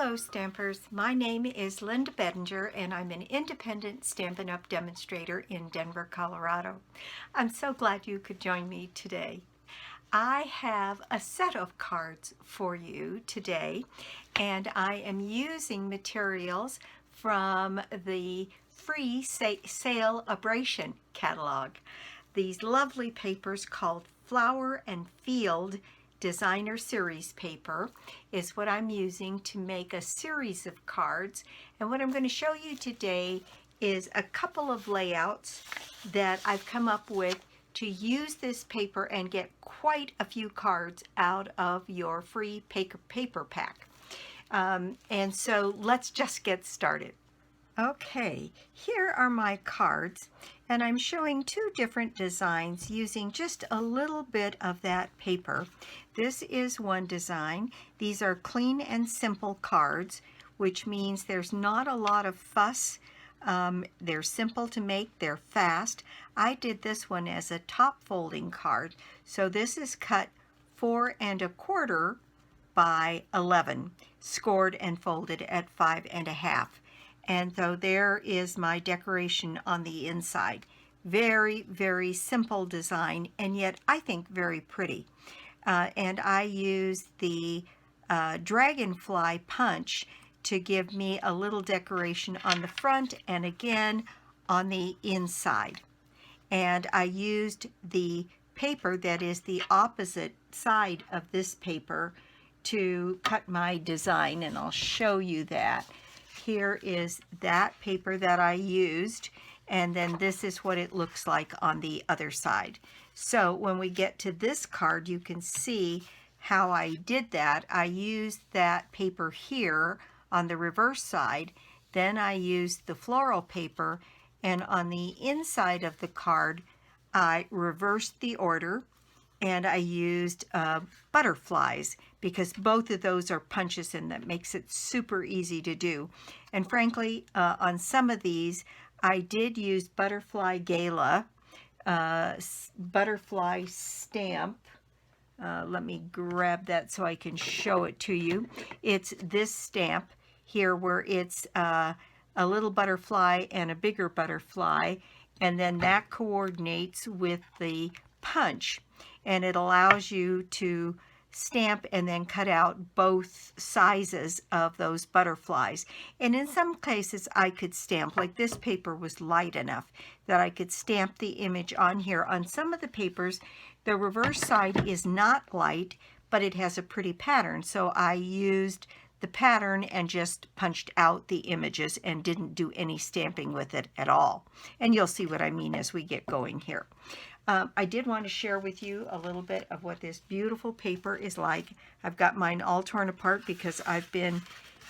Hello Stampers, my name is Linda Bedinger and I'm an independent Stampin' Up! Demonstrator in Denver, Colorado. I'm so glad you could join me today. I have a set of cards for you today and I am using materials from the free sale abrasion catalog. These lovely papers called Flower and Field Designer Series paper is what I'm using to make a series of cards, and what I'm going to show you today is a couple of layouts that I've come up with to use this paper and get quite a few cards out of your free paper pack. And so let's just get started. Okay, here are my cards, and I'm showing two different designs using just a little bit of that paper. This is one design. These are clean and simple cards, which means there's not a lot of fuss. They're simple to make, they're fast. I did this one as a top folding card, so this is cut 4 1/4 by 11, scored and folded at 5 1/2. And so there is my decoration on the inside. Very, very simple design, and yet I think very pretty. And I use the dragonfly punch to give me a little decoration on the front and again on the inside. And I used the paper that is the opposite side of this paper to cut my design, and I'll show you that. Here is that paper that I used, and then this is what it looks like on the other side. So when we get to this card, you can see how I did that. I used that paper here on the reverse side, then I used the floral paper, and on the inside of the card I reversed the order and I used butterflies, because both of those are punches, and that makes it super easy to do. And frankly, on some of these, I did use butterfly gala, butterfly stamp. Let me grab that so I can show it to you. It's this stamp here where it's a little butterfly and a bigger butterfly, and then that coordinates with the punch. And it allows you to stamp and then cut out both sizes of those butterflies. And in some cases I could stamp, like this paper was light enough that I could stamp the image on here. On some of the papers, the reverse side is not light, but it has a pretty pattern. So I used the pattern and just punched out the images and didn't do any stamping with it at all. And you'll see what I mean as we get going here. I did want to share with you a little bit of what this beautiful paper is like. I've got mine all torn apart because I've been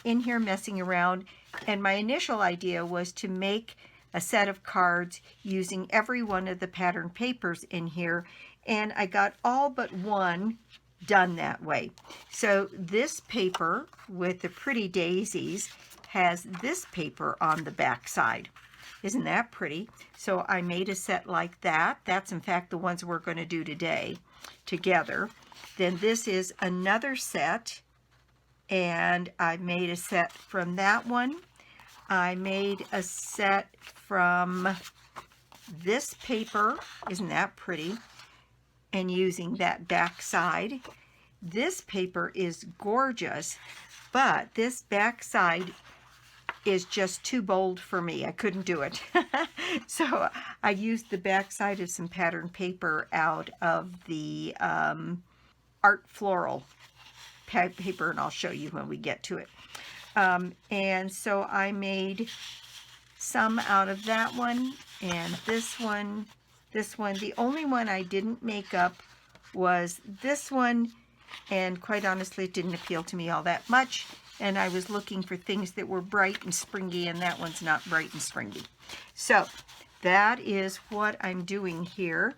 in here messing around, and my initial idea was to make a set of cards using every one of the pattern papers in here, and I got all but one done that way. So this paper with the pretty daisies has this paper on the back side. Isn't that pretty? So I made a set like that. That's in fact the ones we're going to do today together. Then this is another set, and I made a set from that one. I made a set from this paper. Isn't that pretty? And using that back side. This paper is gorgeous, but this back side is just too bold for me. I couldn't do it. So I used the back side of some pattern paper out of the art floral paper, and I'll show you when we get to it. And so I made some out of that one and this one. The only one I didn't make up was this one, and quite honestly it didn't appeal to me all that much, and I was looking for things that were bright and springy, and that one's not bright and springy. So that is what I'm doing here.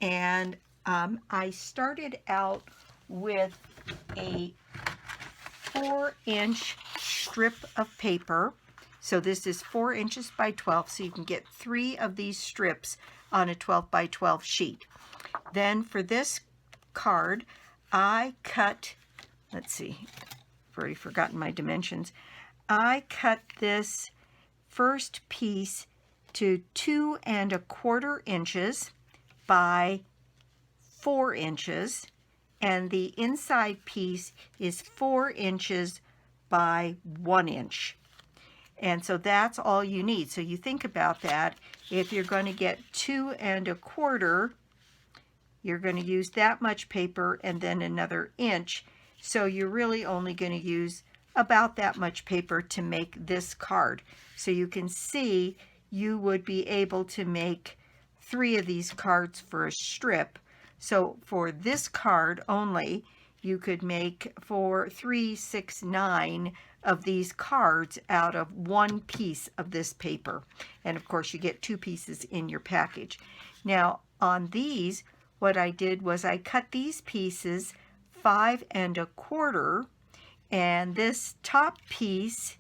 And I started out with a 4-inch strip of paper. So this is 4 inches by 12, so you can get 3 of these strips on a 12 by 12 sheet. Then for this card, I cut, let's see, I've already forgotten my dimensions. I cut this first piece to 2¼ inches by 4 inches, and the inside piece is 4 inches by 1 inch. And so that's all you need. So you think about that. If you're going to get 2¼ you're going to use that much paper and then another inch. So you're really only going to use about that much paper to make this card. So you can see you would be able to make 3 of these cards for a strip. So for this card only, you could make 4, 3, 6, 9 of these cards out of 1 piece of this paper. And of course you get 2 pieces in your package. Now on these, what I did was I cut these pieces 5¼ and this top piece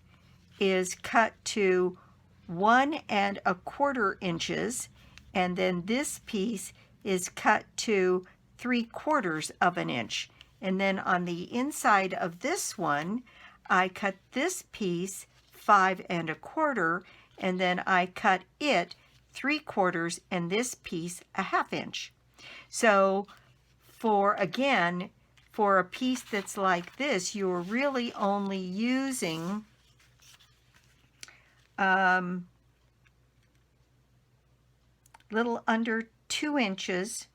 is cut to 1¼ inches, and then this piece is cut to 3/4 of an inch. And then on the inside of this one, I cut this piece 5¼ and then I cut it 3/4 and this piece 1/2 inch. So for a piece that's like this, you're really only using little under 2 inches,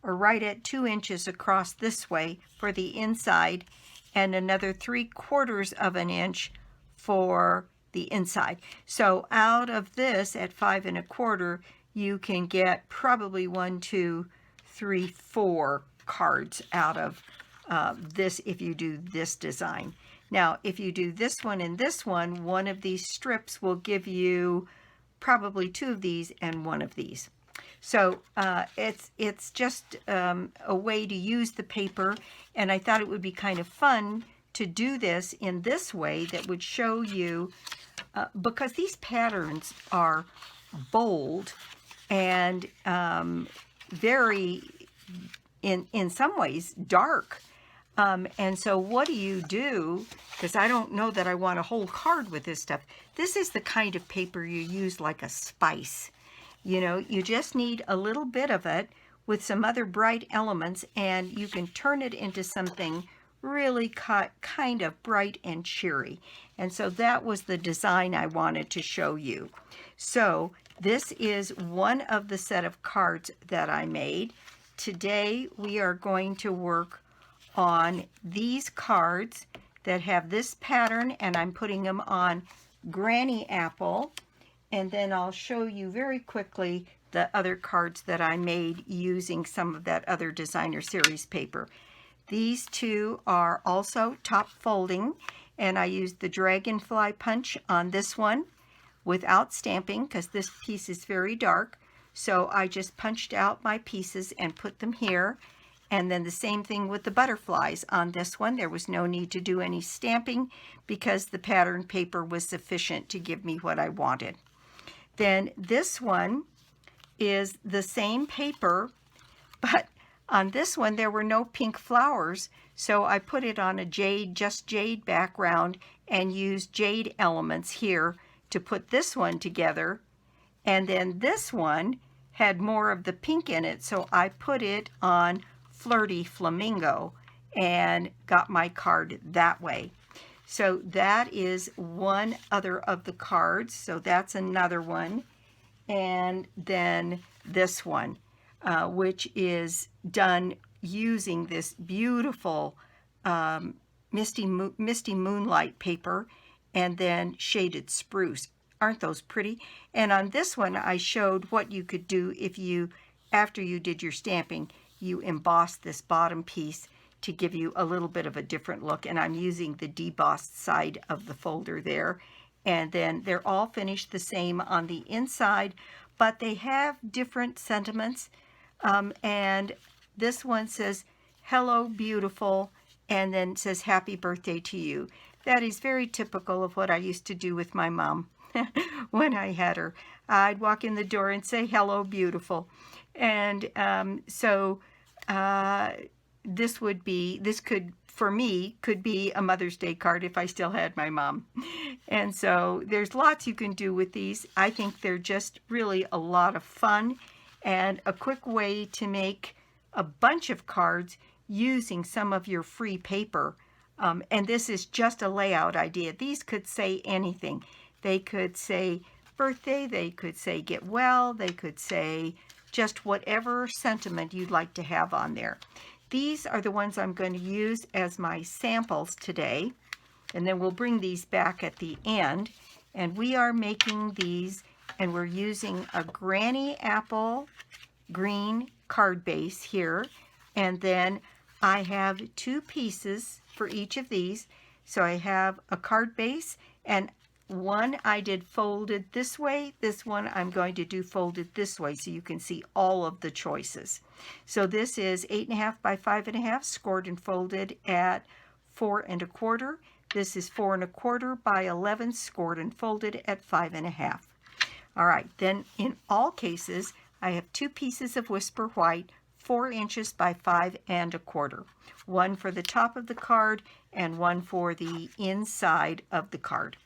or right at 2 inches across this way for the inside, and another 3/4 of an inch for the inside. So out of this at 5¼ you can get probably 1, 2, 3, 4 cards out of this if you do this design. Now if you do this one and this one of these strips will give you probably 2 of these and 1 of these. So it's just a way to use the paper, and I thought it would be kind of fun to do this in this way that would show you, because these patterns are bold and very, in some ways, dark. And so what do? Because I don't know that I want a whole card with this stuff. This is the kind of paper you use like a spice. You know, you just need a little bit of it with some other bright elements, and you can turn it into something really kind of bright and cheery. And so that was the design I wanted to show you. So this is one of the set of cards that I made. Today we are going to work on these cards that have this pattern, and I'm putting them on Granny Apple, and then I'll show you very quickly the other cards that I made using some of that other designer series paper. These two are also top folding, and I used the dragonfly punch on this one without stamping because this piece is very dark. So I just punched out my pieces and put them here. And then the same thing with the butterflies on this one. There was no need to do any stamping because the pattern paper was sufficient to give me what I wanted. Then this one is the same paper, but on this one there were no pink flowers, so I put it on a just jade background and used jade elements here to put this one together. And then this one had more of the pink in it, so I put it on Flirty Flamingo and got my card that way. So that is one other of the cards. So that's another one. And then this one, which is done using this beautiful misty moonlight paper and then shaded spruce. Aren't those pretty? And on this one, I showed what you could do if you, after you did your stamping, you embossed this bottom piece to give you a little bit of a different look. And I'm using the debossed side of the folder there. And then they're all finished the same on the inside, but they have different sentiments. And this one says, "Hello, beautiful," and then says, "Happy birthday to you." That is very typical of what I used to do with my mom when I had her. I'd walk in the door and say, "Hello, beautiful." And this could for me, could be a Mother's Day card if I still had my mom. And so there's lots you can do with these. I think they're just really a lot of fun and a quick way to make a bunch of cards using some of your free paper. And this is just a layout idea. These could say anything. They could say birthday, they could say get well, they could say just whatever sentiment you'd like to have on there. These are the ones I'm going to use as my samples today, and then we'll bring these back at the end. And we are making these, and we're using a granny apple green card base here, and then I have 2 pieces for each of these. So I have a card base, and one I did folded this way. This one I'm going to do folded this way so you can see all of the choices. So this is 8.5 by 5.5 scored and folded at 4 1/4. This is 4 1/4 by 11 scored and folded at 5.5. All right, then in all cases I have 2 pieces of Whisper White, 4 inches by 5 1/4. One for the top of the card and one for the inside of the card,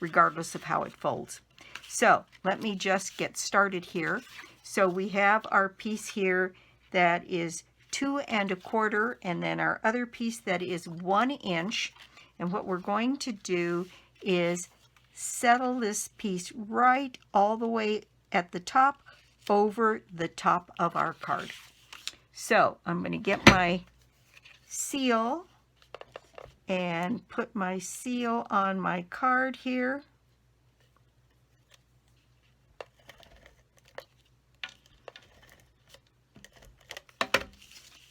regardless of how it folds. So let me just get started here. So we have our piece here that is 2 1/4, and then our other piece that is 1 inch. And what we're going to do is settle this piece right all the way at the top over the top of our card. So I'm going to get my seal and put my seal on my card here.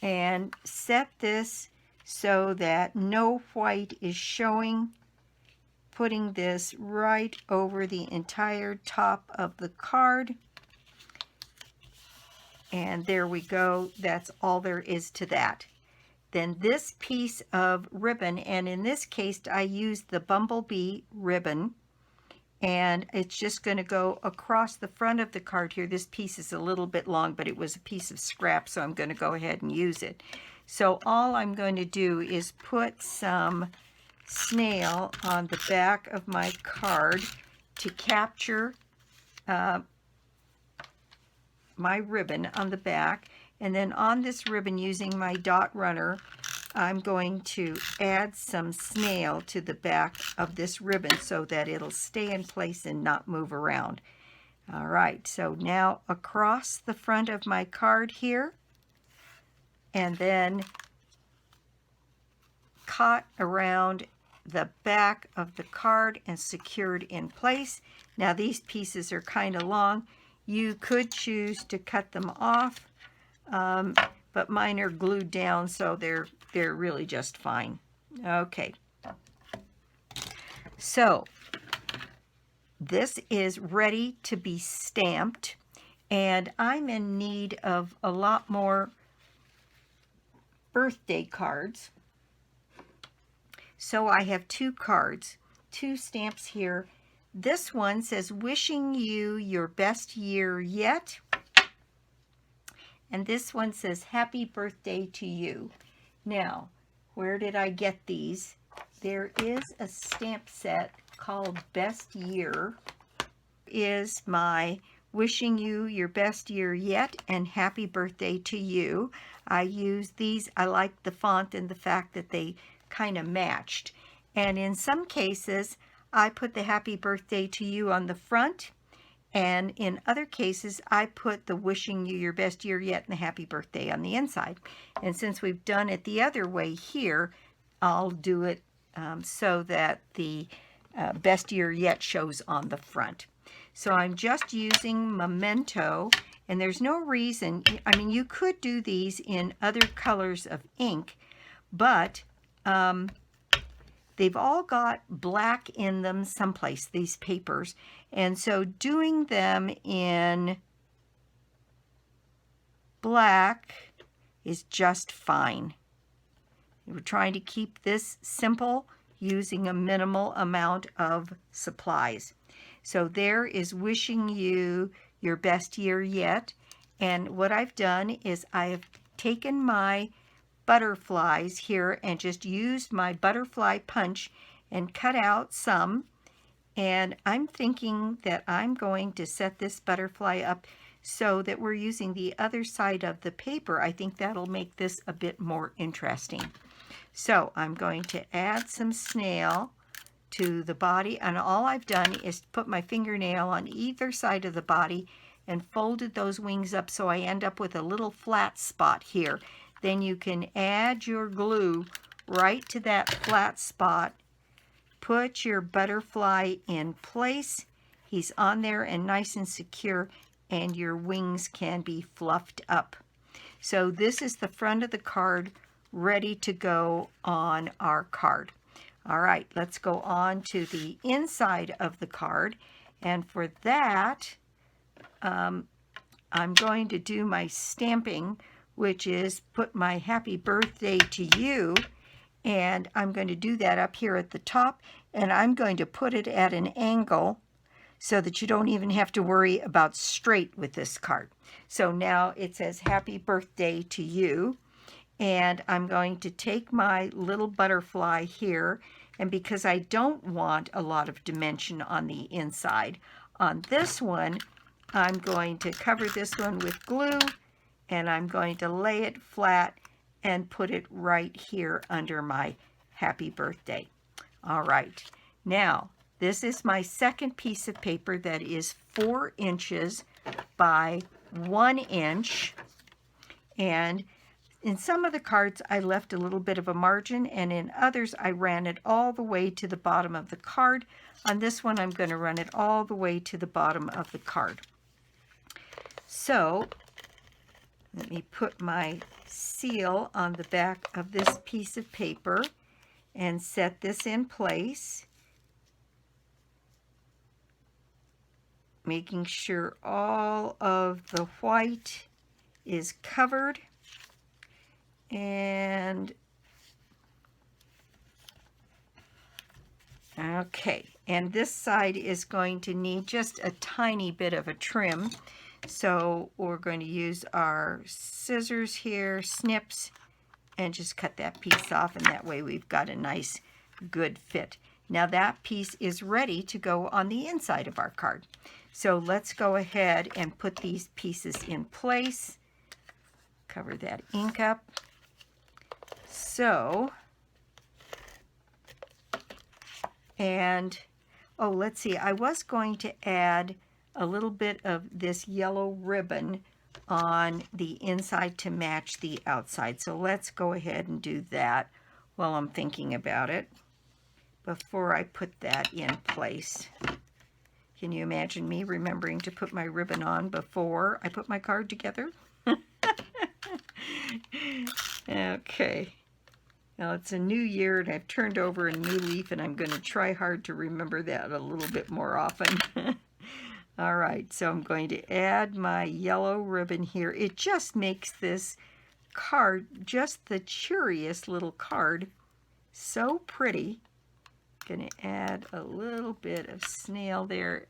And set this so that no white is showing. Putting this right over the entire top of the card. And there we go. That's all there is to that. Then this piece of ribbon, and in this case I used the bumblebee ribbon, and it's just going to go across the front of the card here. This piece is a little bit long, but it was a piece of scrap, so I'm going to go ahead and use it. So all I'm going to do is put some snail on the back of my card to capture my ribbon on the back, and then on this ribbon, using my dot runner, I'm going to add some snail to the back of this ribbon so that it'll stay in place and not move around. All right, so now across the front of my card here, and then caught around the back of the card and secured in place. Now these pieces are kind of long. You could choose to cut them off, but mine are glued down, so they're really just fine. Okay. So this is ready to be stamped, and I'm in need of a lot more birthday cards. So I have 2 cards, 2 stamps here. This one says, wishing you your best year yet. And this one says, happy birthday to you. Now, where did I get these? There is a stamp set called Best Year. Is my wishing you your best year yet and happy birthday to you. I use these. I like the font and the fact that they kind of matched. And in some cases, I put the happy birthday to you on the front, and in other cases I put the wishing you your best year yet and the happy birthday on the inside. And since we've done it the other way here, I'll do it so that the best year yet shows on the front. So I'm just using Memento, and there's no reason, I mean, you could do these in other colors of ink, but they've all got black in them someplace, these papers. And so doing them in black is just fine. We're trying to keep this simple using a minimal amount of supplies. So there is wishing you your best year yet. And what I've done is I have taken my butterflies here and just used my butterfly punch and cut out some. And I'm thinking that I'm going to set this butterfly up so that we're using the other side of the paper. I think that'll make this a bit more interesting. So I'm going to add some snail to the body, and all I've done is put my fingernail on either side of the body and folded those wings up so I end up with a little flat spot here. Then you can add your glue right to that flat spot. Put your butterfly in place. He's on there and nice and secure, and your wings can be fluffed up. So this is the front of the card ready to go on our card. All right, let's go on to the inside of the card. And for that, I'm going to do my stamping, which is put my happy birthday to you. And I'm going to do that up here at the top, and I'm going to put it at an angle so that you don't even have to worry about straight with this card. So now it says happy birthday to you, and I'm going to take my little butterfly here, and because I don't want a lot of dimension on the inside, on this one, I'm going to cover this one with glue, and I'm going to lay it flat and put it right here under my happy birthday. All right, now this is my second piece of paper that is 4 inches by 1 inch, and in some of the cards I left a little bit of a margin, and in others I ran it all the way to the bottom of the card. On this one I'm going to run it all the way to the bottom of the card. So let me put my seal on the back of this piece of paper and set this in place, making sure all of the white is covered. And okay, and this side is going to need just a tiny bit of a trim. So we're going to use our scissors here, snips, and just cut that piece off, and that way we've got a nice, good fit. Now that piece is ready to go on the inside of our card. So let's go ahead and put these pieces in place. Cover that ink up. So, and, oh, let's see, I was going to add a little bit of this yellow ribbon on the inside to match the outside. So let's go ahead and do that while I'm thinking about it before I put that in place. Can you imagine me remembering to put my ribbon on before I put my card together? Okay. Now it's a new year and I've turned over a new leaf, and I'm going to try hard to remember that a little bit more often. All right, so I'm going to add my yellow ribbon here. It just makes this card just the cheeriest little card. So pretty. Going to add a little bit of snail there,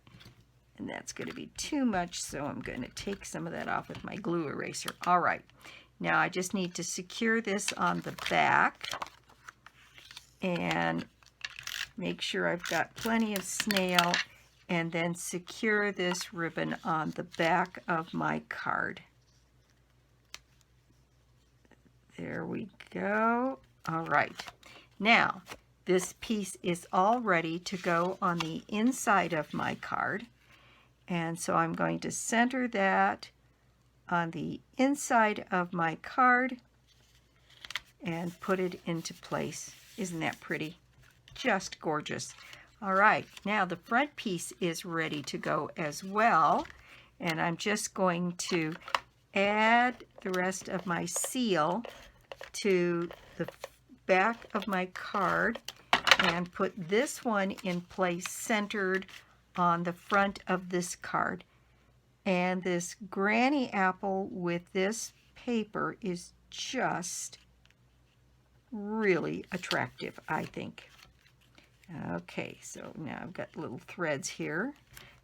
and that's going to be too much, so I'm going to take some of that off with my glue eraser. All right, now I just need to secure this on the back and make sure I've got plenty of snail, and then secure this ribbon on the back of my card. There we go. All right. Now, this piece is all ready to go on the inside of my card. And so I'm going to center that on the inside of my card and put it into place. Isn't that pretty? Just gorgeous. All right, now the front piece is ready to go as well, and I'm just going to add the rest of my seal to the back of my card and put this one in place centered on the front of this card. And this granny apple with this paper is just really attractive, I think. Okay, so now I've got little threads here.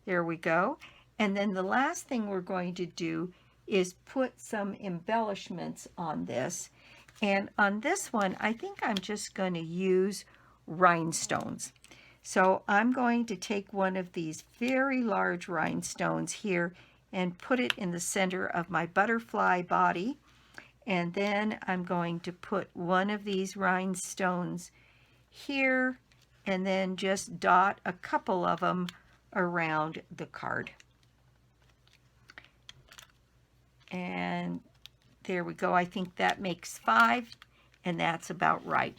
There we go. And then the last thing we're going to do is put some embellishments on this. And on this one, I think I'm just going to use rhinestones. So I'm going to take one of these very large rhinestones here and put it in the center of my butterfly body. And then I'm going to put one of these rhinestones here and then just dot a couple of them around the card. And there we go. I think that makes 5, and that's about right.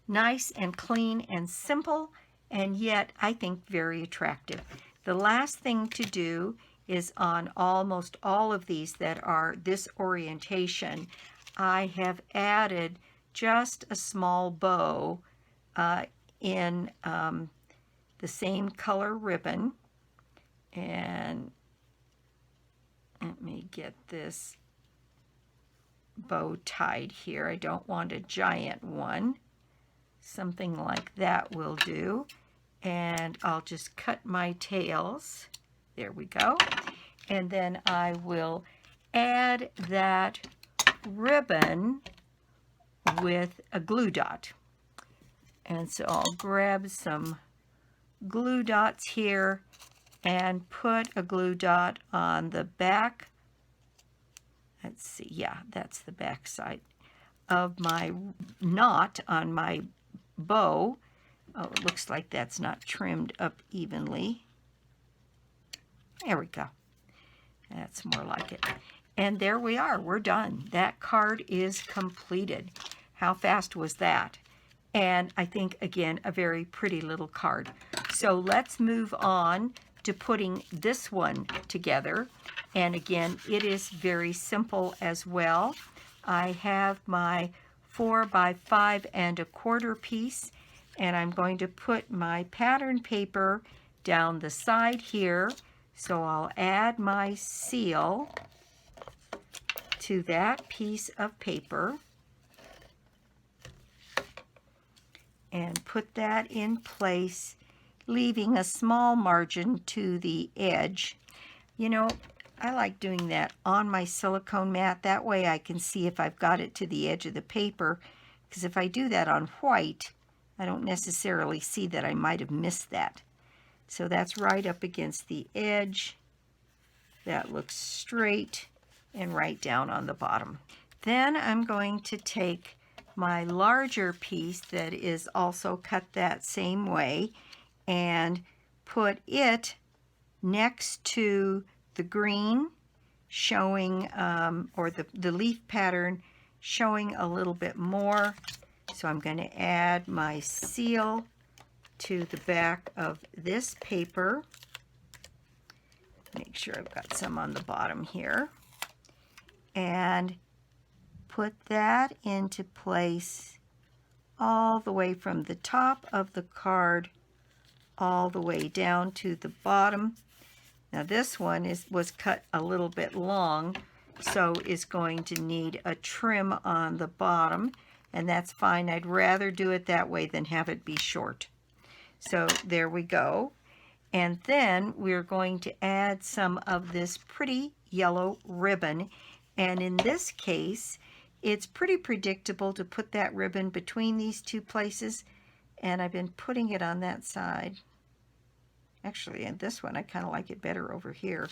Nice and clean and simple, and yet I think very attractive. The last thing to do is on almost all of these that are this orientation, I have added just a small bow in the same color ribbon. And let me get this bow tied here. I don't want a giant one. Something like that will do. And I'll just cut my tails. There we go. And then I will add that ribbon with a glue dot. And so I'll grab some glue dots here and put a glue dot on the back. Let's see, yeah, that's the back side of my knot on my bow. Oh, it looks like that's not trimmed up evenly. There we go. That's more like it. And there we are. We're done. That card is completed. How fast was that? And I think, again, a very pretty little card. So let's move on to putting this one together. And again, it is very simple as well. I have my 4 by 5 1/4 piece, and I'm going to put my pattern paper down the side here. So I'll add my seal to that piece of paper and put that in place, leaving a small margin to the edge. You know, I like doing that on my silicone mat. That way I can see if I've got it to the edge of the paper, because if I do that on white, I don't necessarily see that I might have missed that. So that's right up against the edge. That looks straight and right down on the bottom. Then I'm going to take my larger piece that is also cut that same way and put it next to the green, showing, or the leaf pattern showing a little bit more. So I'm going to add my seal to the back of this paper. Make sure I've got some on the bottom here. And put that into place all the way from the top of the card all the way down to the bottom. Now this one was cut a little bit long, so is going to need a trim on the bottom, and that's fine. I'd rather do it that way than have it be short. So there we go. And then we're going to add some of this pretty yellow ribbon. And in this case, it's pretty predictable to put that ribbon between these two places. And I've been putting it on that side. Actually, in this one, I kind of like it better over here.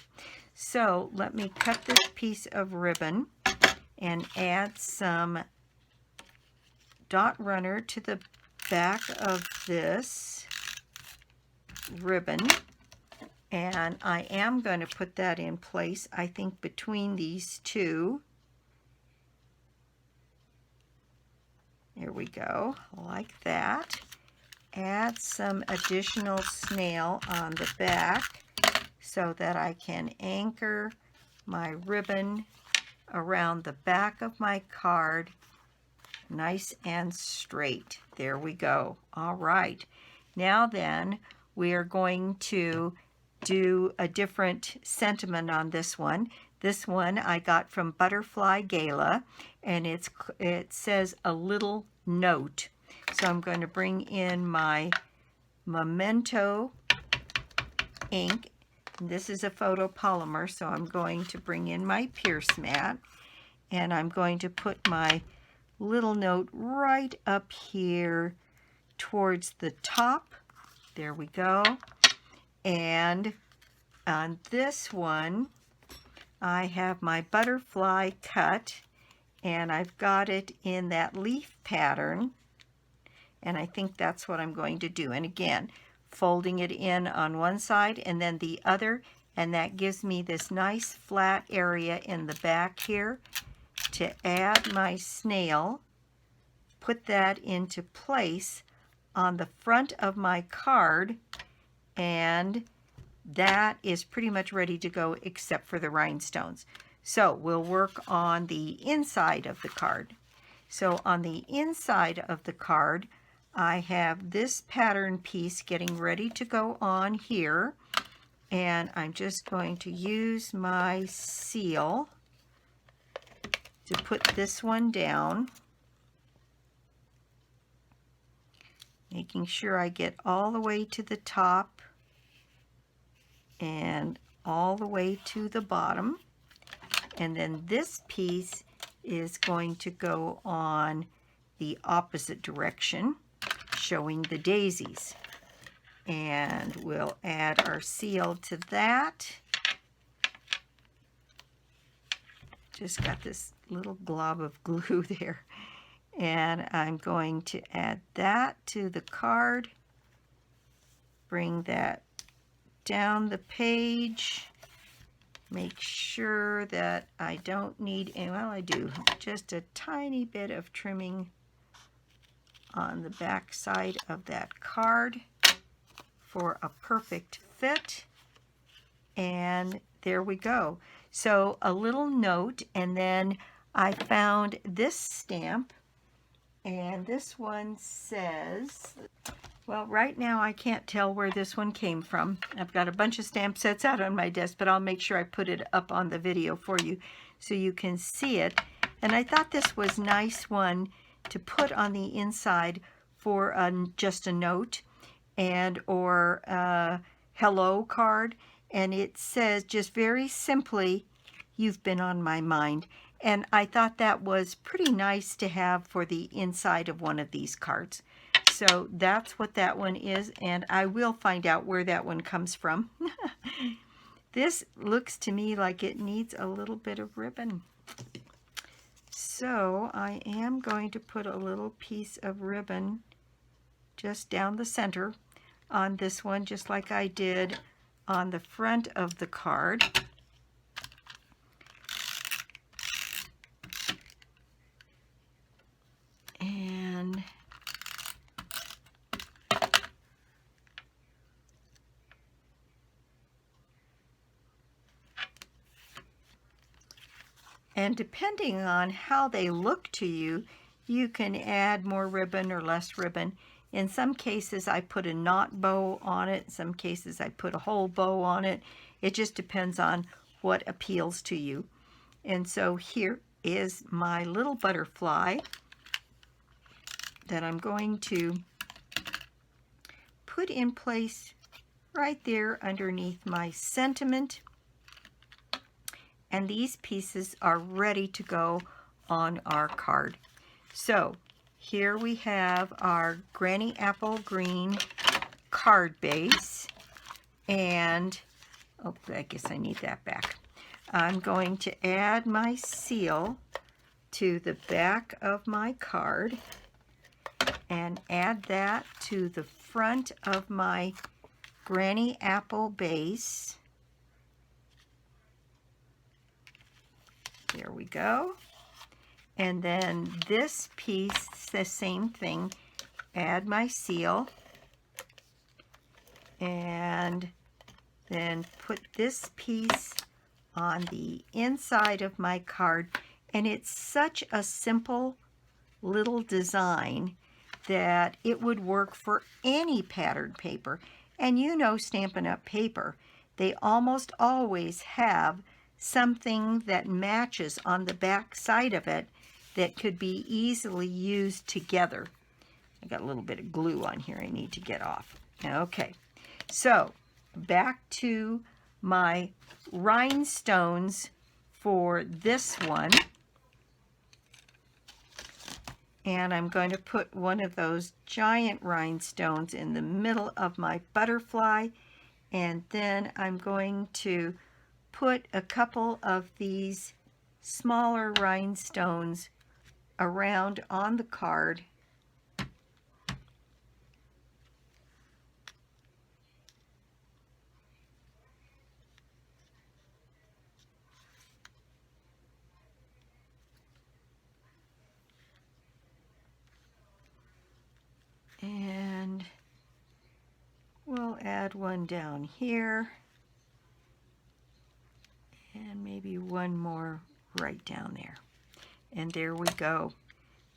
So let me cut this piece of ribbon and add some dot runner to the back of this ribbon, and I am going to put that in place, I think, between these two. There we go, like that. Add some additional snail on the back so that I can anchor my ribbon around the back of my card nice and straight. There we go. All right. Now then, we are going to do a different sentiment on this one. This one I got from Butterfly Gala, and it says a little note. So I'm going to bring in my Memento ink. This is a photopolymer, so I'm going to bring in my Pierce mat, and I'm going to put my little note right up here towards the top. There we go. And on this one, I have my butterfly cut, and I've got it in that leaf pattern, and I think that's what I'm going to do. And again, folding it in on one side and then the other, and that gives me this nice flat area in the back here to add my snail, put that into place on the front of my card, and that is pretty much ready to go except for the rhinestones. So we'll work on the inside of the card. So on the inside of the card, I have this pattern piece getting ready to go on here, and I'm just going to use my seal to put this one down, making sure I get all the way to the top and all the way to the bottom. And then this piece is going to go on the opposite direction, showing the daisies. And we'll add our seal to that. Just got this little glob of glue there. And I'm going to add that to the card. Bring that down the page. Make sure that I don't need, well, I do, just a tiny bit of trimming on the back side of that card for a perfect fit. And there we go. So a little note, and then I found this stamp, and this one says, well, right now I can't tell where this one came from. I've got a bunch of stamp sets out on my desk, but I'll make sure I put it up on the video for you so you can see it. And I thought this was a nice one to put on the inside for just a note and or a hello card. And it says just very simply, "You've been on my mind." And I thought that was pretty nice to have for the inside of one of these cards. So that's what that one is, and I will find out where that one comes from. This looks to me like it needs a little bit of ribbon. So I am going to put a little piece of ribbon just down the center on this one, just like I did on the front of the card. And depending on how they look to you, you can add more ribbon or less ribbon. In some cases, I put a knot bow on it. In some cases, I put a whole bow on it. It just depends on what appeals to you. And so here is my little butterfly that I'm going to put in place right there underneath my sentiment. And these pieces are ready to go on our card. So here we have our Granny Apple Green card base. And, oh, I guess I need that back. I'm going to add my seal to the back of my card and add that to the front of my Granny Apple base. There we go. And then this piece, the same thing, add my seal, and then put this piece on the inside of my card. And it's such a simple little design that it would work for any patterned paper. And you know, Stampin' Up! Paper, they almost always have something that matches on the back side of it that could be easily used together. I got a little bit of glue on here I need to get off. Okay, so back to my rhinestones for this one. And I'm going to put one of those giant rhinestones in the middle of my butterfly, and then I'm going to put a couple of these smaller rhinestones around on the card. And we'll add one down here, and maybe one more right down there. And there we go.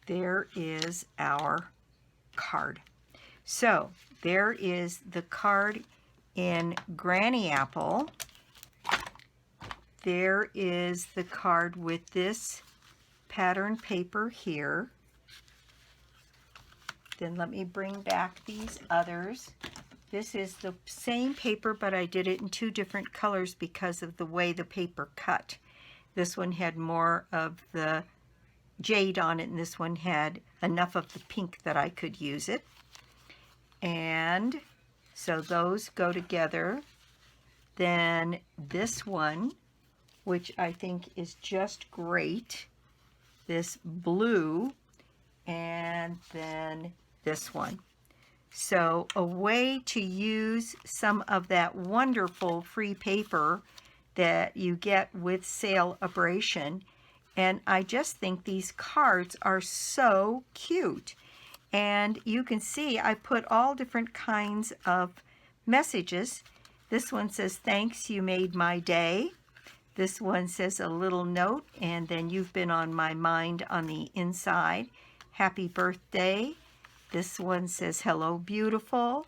There is our card. So there is the card in Granny Apple. There is the card with this pattern paper here. Then let me bring back these others. This is the same paper, but I did it in two different colors because of the way the paper cut. This one had more of the jade on it, and this one had enough of the pink that I could use it. And so those go together. Then this one, which I think is just great, this blue, and then this one. So a way to use some of that wonderful free paper that you get with sale abrasion. And I just think these cards are so cute. And you can see I put all different kinds of messages. This one says, "Thanks, you made my day." This one says a little note, and then "You've been on my mind" on the inside. "Happy birthday." This one says, "Hello, beautiful."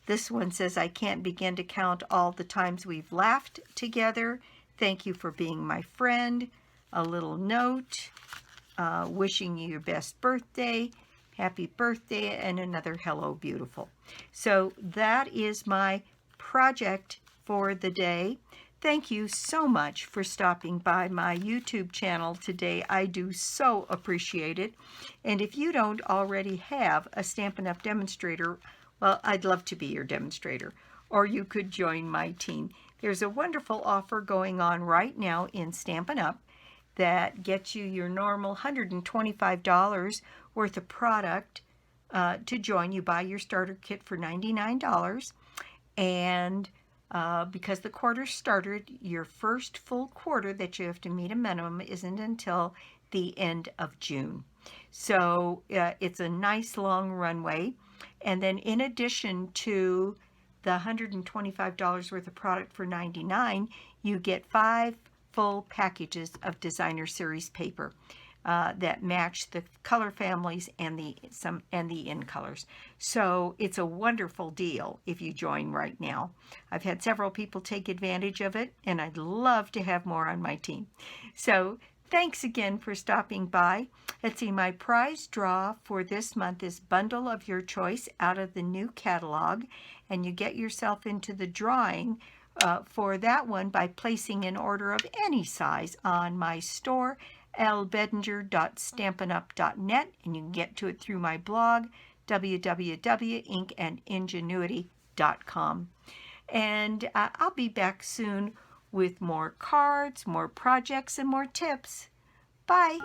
This one says, "I can't begin to count all the times we've laughed together. Thank you for being my friend." A little note, "Wishing you your best birthday. Happy birthday," and another "Hello, beautiful." So that is my project for the day. Thank you so much for stopping by my YouTube channel today. I do so appreciate it. And if you don't already have a Stampin' Up! Demonstrator, well, I'd love to be your demonstrator, or you could join my team. There's a wonderful offer going on right now in Stampin' Up! That gets you your normal $125 worth of product to join. You buy your starter kit for $99, and because the quarter started, your first full quarter that you have to meet a minimum isn't until the end of June. So it's a nice long runway. And then in addition to the $125 worth of product for $99, you get 5 full packages of designer series paper that match the color families and the in colors. So it's a wonderful deal if you join right now. I've had several people take advantage of it, and I'd love to have more on my team. So thanks again for stopping by. Let's see, my prize draw for this month is Bundle of Your Choice out of the new catalog, and you get yourself into the drawing for that one by placing an order of any size on my store, lbedinger.stampinup.net, and you can get to it through my blog, www.inkandingenuity.com. And I'll be back soon with more cards, more projects, and more tips. Bye!